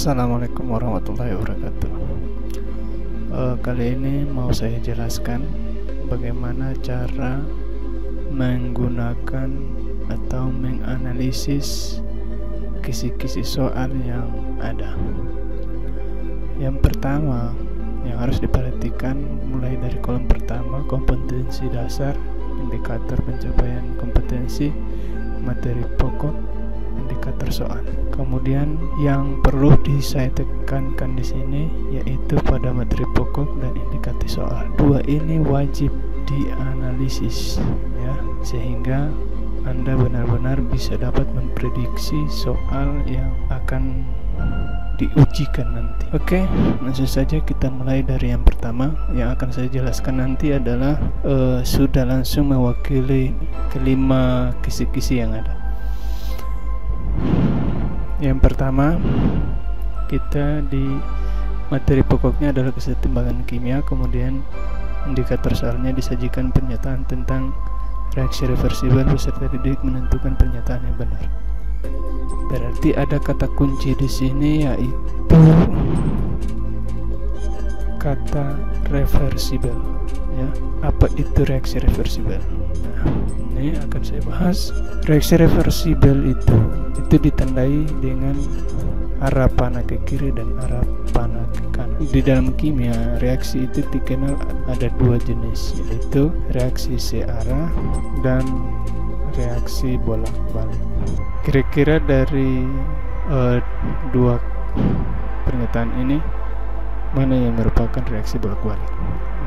Assalamualaikum warahmatullahi wabarakatuh. Kali ini mau saya jelaskan bagaimana cara menggunakan atau menganalisis kisi-kisi soal yang ada. Yang pertama yang harus diperhatikan mulai dari kolom pertama, kompetensi dasar, indikator pencapaian kompetensi, materi pokok, indikator soal. Kemudian yang perlu saya tekankan di sini yaitu pada materi pokok dan indikator soal. Dua ini wajib dianalisis ya, sehingga Anda benar-benar bisa dapat memprediksi soal yang akan diujikan nanti. Oke, langsung saja kita mulai dari yang pertama. Yang akan saya jelaskan nanti adalah sudah langsung mewakili kelima kisi-kisi yang ada. Yang pertama, kita di materi pokoknya adalah kesetimbangan kimia, kemudian indikator soalnya disajikan pernyataan tentang reaksi reversibel beserta didik menentukan pernyataan yang benar. Berarti ada kata kunci di sini yaitu kata reversibel ya. Apa itu reaksi reversibel? Nah, ini akan saya bahas. Reaksi reversibel itu ditandai dengan arah panah ke kiri dan arah panah ke kanan. Di dalam kimia, reaksi itu dikenal ada dua jenis, yaitu reaksi searah dan reaksi bolak-balik. Kira-kira dari dua pernyataan ini, mana yang merupakan reaksi bolak-balik?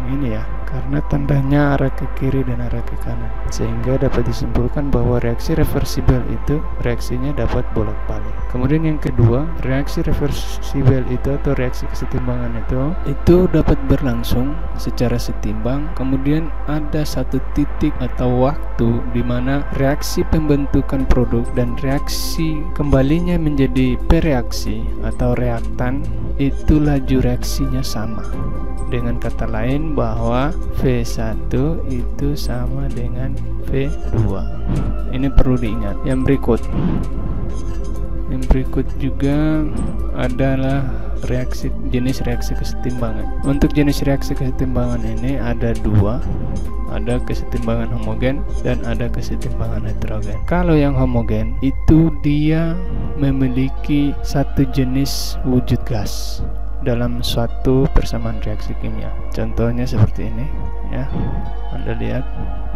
Ini ya, karena tandanya arah ke kiri dan arah ke kanan, sehingga dapat disimpulkan bahwa reaksi reversibel itu reaksinya dapat bolak-balik. Kemudian yang kedua, reaksi reversibel itu atau reaksi kesetimbangan itu dapat berlangsung secara setimbang. Kemudian ada satu titik atau waktu di mana reaksi pembentukan produk dan reaksi kembalinya menjadi pereaksi atau reaktan itu laju reaksinya sama. Dengan kata lain bahwa V1 itu sama dengan V2. Ini perlu diingat. Yang berikut juga adalah jenis reaksi kesetimbangan. Untuk jenis reaksi kesetimbangan ini ada dua. Ada kesetimbangan homogen dan ada kesetimbangan heterogen. Kalau yang homogen itu dia memiliki satu jenis wujud gas dalam suatu persamaan reaksi kimia. Contohnya seperti ini ya. Anda lihat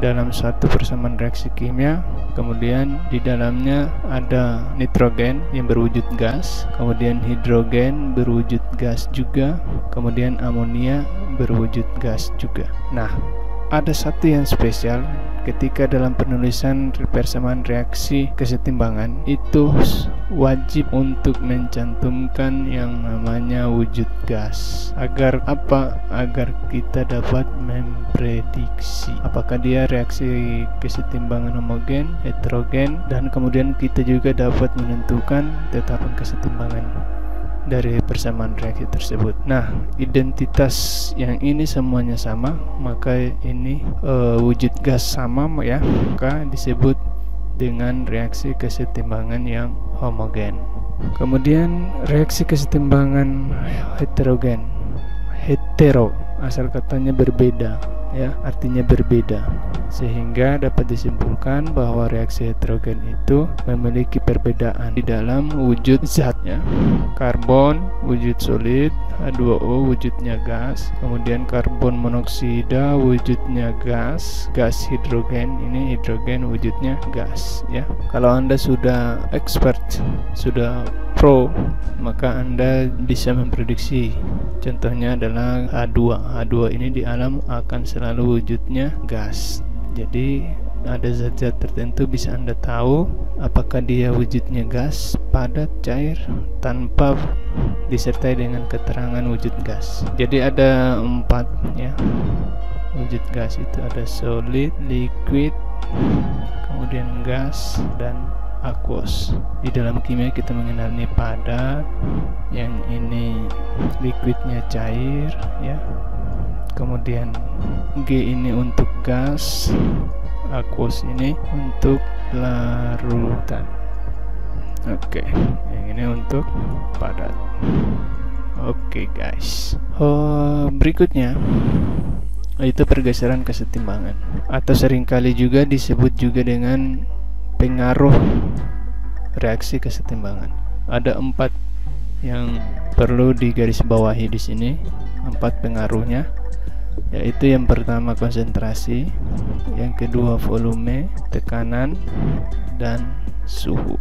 dalam suatu persamaan reaksi kimia, kemudian di dalamnya ada nitrogen yang berwujud gas, kemudian hidrogen berwujud gas juga, kemudian amonia berwujud gas juga. Nah, ada satu yang spesial ketika dalam penulisan persamaan reaksi kesetimbangan itu wajib untuk mencantumkan yang namanya wujud gas. Agar apa? Agar kita dapat memprediksi apakah dia reaksi kesetimbangan homogen, heterogen, dan kemudian kita juga dapat menentukan tetapan kesetimbangan dari persamaan reaksi tersebut. Nah, identitas yang ini semuanya sama, maka ini wujud gas sama ya, maka disebut dengan reaksi kesetimbangan yang homogen. Kemudian reaksi kesetimbangan heterogen. Hetero asal katanya berbeda ya, artinya berbeda, sehingga dapat disimpulkan bahwa reaksi heterogen itu memiliki perbedaan di dalam wujud zatnya. Karbon wujud solid, H2O wujudnya gas, kemudian karbon monoksida wujudnya gas, gas hidrogen, ini hidrogen wujudnya gas ya. Kalau Anda sudah expert, sudah pro, maka Anda bisa memprediksi. Contohnya adalah H2. H2 ini di alam akan selalu wujudnya gas. Jadi ada zat-zat tertentu bisa Anda tahu apakah dia wujudnya gas, padat, cair, tanpa disertai dengan keterangan wujud gas. Jadi ada 4 ya wujud gas itu, ada solid, liquid, kemudian gas, dan aqueous. Di dalam kimia kita mengenalnya padat, yang ini liquidnya cair ya. Kemudian G ini untuk gas, aqueous ini untuk larutan. Oke, yang ini untuk padat. Oke guys, berikutnya itu pergeseran kesetimbangan, atau seringkali juga disebut juga dengan pengaruh reaksi kesetimbangan. Ada 4 yang perlu digarisbawahi di sini, 4 pengaruhnya, yaitu yang pertama konsentrasi, yang kedua volume, tekanan, dan suhu.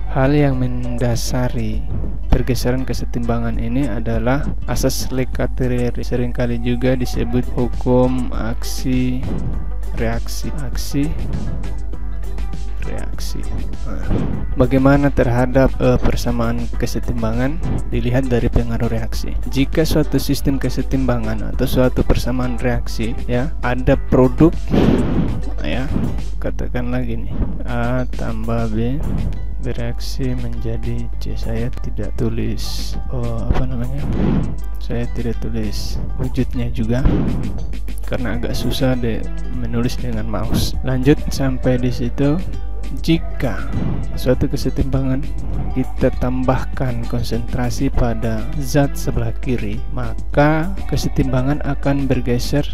Hal yang mendasari pergeseran kesetimbangan ini adalah asas Le-Chatelier, seringkali juga disebut hukum aksi reaksi. Bagaimana terhadap persamaan kesetimbangan dilihat dari pengaruh reaksi. Jika suatu sistem kesetimbangan atau suatu persamaan reaksi, ya, ada produk, ya, katakan lagi nih, A tambah B bereaksi menjadi C. Saya tidak tulis saya tidak tulis wujudnya juga karena agak susah menulis dengan mouse. Lanjut sampai di situ. Jika suatu kesetimbangan kita tambahkan konsentrasi pada zat sebelah kiri, maka kesetimbangan akan bergeser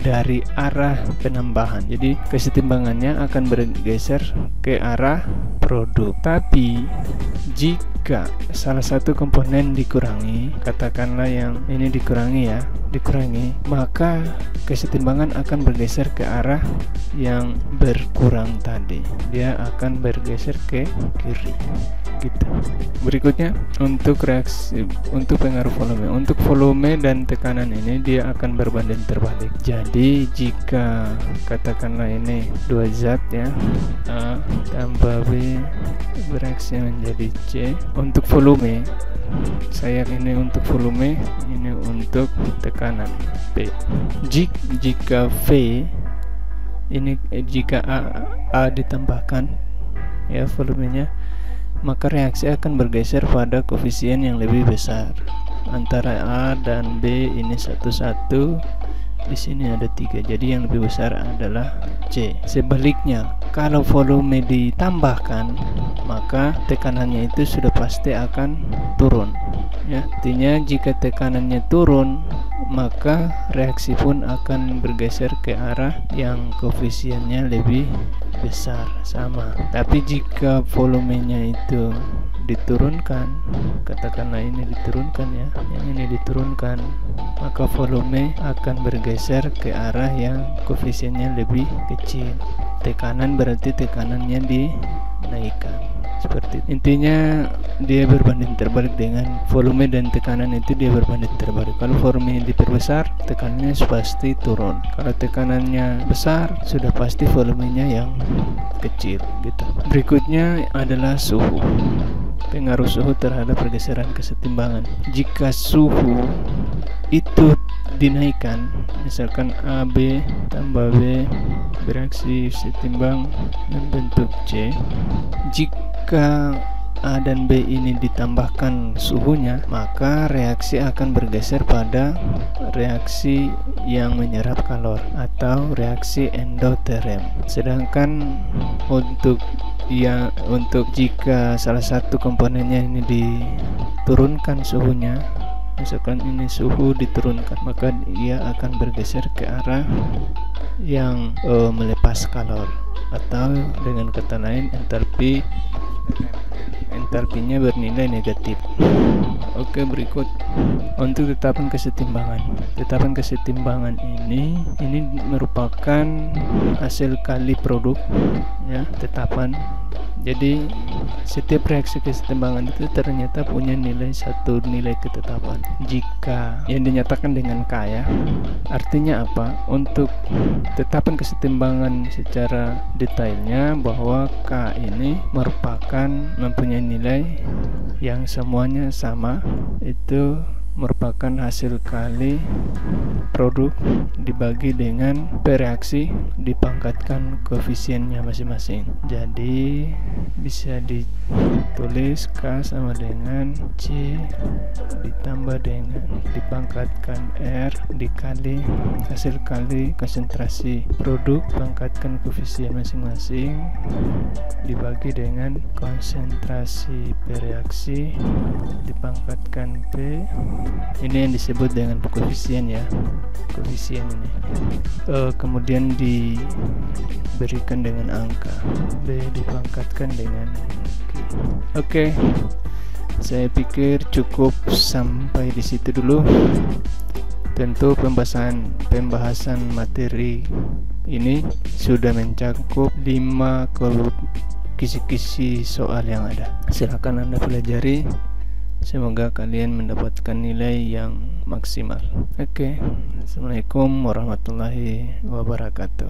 dari arah penambahan. Jadi kesetimbangannya akan bergeser ke arah produk. Tapi jika salah satu komponen dikurangi, katakanlah yang ini dikurangi, maka kesetimbangan akan bergeser ke arah yang berkurang tadi. Dia akan bergeser ke kiri, gitu. Berikutnya untuk reaksi, untuk pengaruh volume. Untuk volume dan tekanan ini dia akan berbanding terbalik. Jadi jika katakanlah ini 2 zat, ya, A tambah B bereaksi menjadi C. Untuk volume, saya ini untuk volume, ini untuk tekanan P. Jika V ini, jika A ditambahkan, ya, volumenya, maka reaksi akan bergeser pada koefisien yang lebih besar. Antara A dan B ini 1, di sini ada 3, jadi yang lebih besar adalah C. Sebaliknya, kalau volume ditambahkan, maka tekanannya itu sudah pasti akan turun, ya. Artinya jika tekanannya turun, maka reaksi pun akan bergeser ke arah yang koefisiennya lebih besar, sama. Tapi jika volumenya itu diturunkan, katakanlah ini diturunkan, ya, yang ini diturunkan, maka volume akan bergeser ke arah yang koefisiennya lebih kecil. Tekanan berarti tekanannya dinaikkan. Seperti itu. Intinya dia berbanding terbalik dengan volume dan tekanan itu dia berbanding terbalik. Kalau volume diperbesar, tekanannya pasti turun. Kalau tekanannya besar, sudah pasti volumenya yang kecil, gitu. Berikutnya adalah suhu. Pengaruh suhu terhadap pergeseran kesetimbangan. Jika suhu itu dinaikkan, misalkan A B tambah B bereaksi setimbang membentuk C. Jika A dan B ini ditambahkan suhunya, maka reaksi akan bergeser pada reaksi yang menyerap kalor atau reaksi endoterem. Sedangkan untuk jika salah satu komponennya ini diturunkan suhunya, misalkan ini suhu diturunkan, maka ia akan bergeser ke arah yang melepas kalor, atau dengan kata lain entalpinya bernilai negatif. Oke, berikut untuk tetapan kesetimbangan. Tetapan kesetimbangan ini merupakan hasil kali produk, ya, tetapan. Jadi setiap reaksi kesetimbangan itu ternyata punya satu nilai ketetapan. Jika yang dinyatakan dengan K, ya, artinya apa? Untuk tetapan kesetimbangan secara detailnya bahwa K ini mempunyai nilai yang semuanya sama, itu merupakan hasil kali produk dibagi dengan P reaksi dipangkatkan koefisiennya masing-masing. Jadi bisa ditulis K sama dengan C ditambah dengan dipangkatkan R dikali hasil kali konsentrasi produk pangkatkan koefisien masing-masing dibagi dengan konsentrasi P reaksi dipangkatkan P. Ini yang disebut dengan koefisien ya, koefisien ini. Kemudian diberikan dengan angka B dipangkatkan dengan Q. Oke, saya pikir cukup sampai di situ dulu. Tentu pembahasan materi ini sudah mencakup 5 kisi-kisi soal yang ada. Silakan Anda pelajari. Semoga kalian mendapatkan nilai yang maksimal. Oke, Assalamualaikum warahmatullahi wabarakatuh.